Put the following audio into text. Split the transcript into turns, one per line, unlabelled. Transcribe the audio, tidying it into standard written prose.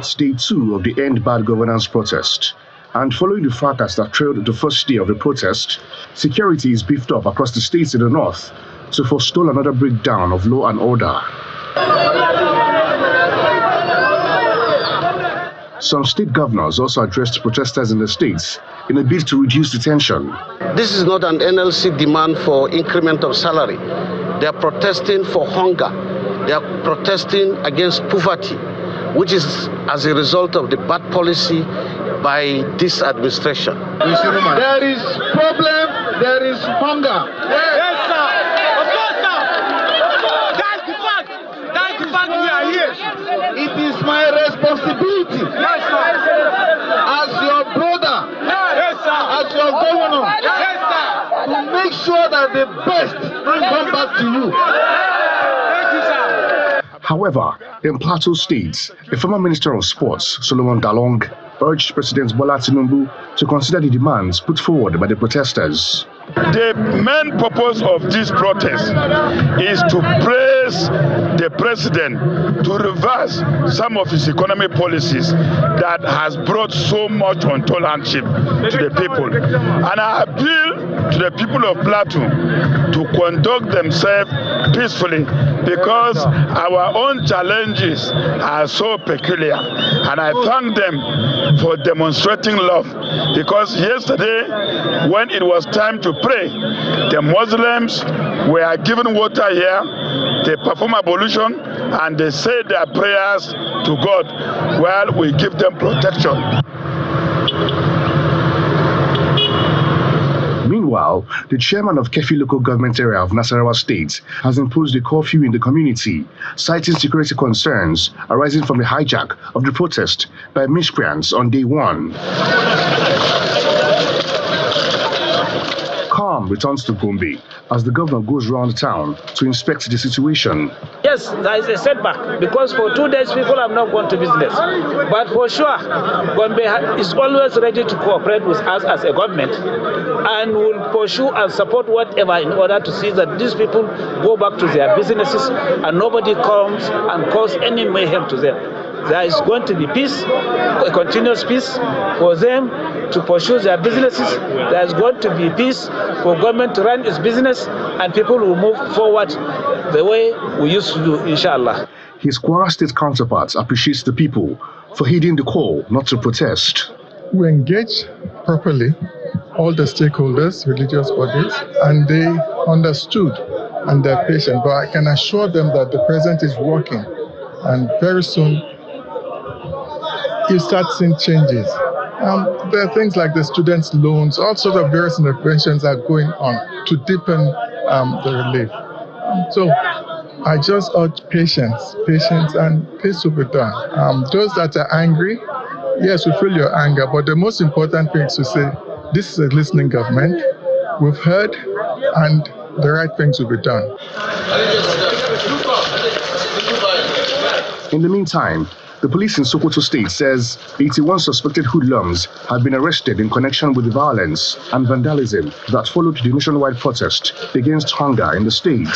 It's day 2 of the End Bad Governance protest. And following the fracas that trailed the first day of the protest, security is beefed up across the states in the north to forestall another breakdown of law and order. Some state governors also addressed protesters in the states in a bid to reduce the tension.
This is not an NLC demand for increment of salary. They are protesting for hunger. They are protesting against poverty, which is as a result of the bad policy by this administration.
There is problem, there is hunger.
Yes, sir. Of course, sir. That's the fact. That's the fact we are here.
It is my responsibility as your brother, as your governor, to make sure that the best come back to you.
Thank you, sir.
However, in Plateau State, a former Minister of Sports, Solomon Dalong, urged President Bola Tinubu to consider the demands put forward by the protesters.
The main purpose of this protest is to praise the president to reverse some of his economic policies that has brought so much untold hardship to the people. And I appeal to the people of Plateau to conduct themselves peacefully, because our own challenges are so peculiar. And I thank them for demonstrating love, because yesterday when it was time to pray, the Muslims were given water here, they perform ablution, and they say their prayers to God while we give them protection.
Meanwhile, the chairman of Kefi local government area of Nasarawa State has imposed a curfew in the community, citing security concerns arising from the hijack of the protest by miscreants on day 1. Calm returns to Gombe as the governor goes round town to inspect the situation.
Yes, there is a setback because for 2 days people have not gone to business. But for sure, Gombe is always ready to cooperate with us as a government and will pursue and support whatever in order to see that these people go back to their businesses and nobody comes and cause any mayhem to them. There is going to be peace, a continuous peace for them to pursue their businesses. There is going to be peace for government to run its business, and people will move forward the way we used to do, inshallah.
His Kwara State counterpart appreciates the people for heeding the call not to protest.
We engage properly all the stakeholders, religious bodies, and they understood and they're patient. But I can assure them that the president is working, and very soon you start seeing changes. There are things like the students' loans, all sorts of various interventions are going on to deepen the relief. So I just urge patience, and peace will be done. Those that are angry, yes, we feel your anger, but the most important thing is to say, this is a listening government, we've heard, and the right things will be done.
In the meantime, the police in Sokoto State says 81 suspected hoodlums have been arrested in connection with the violence and vandalism that followed the nationwide protest against hunger in the state.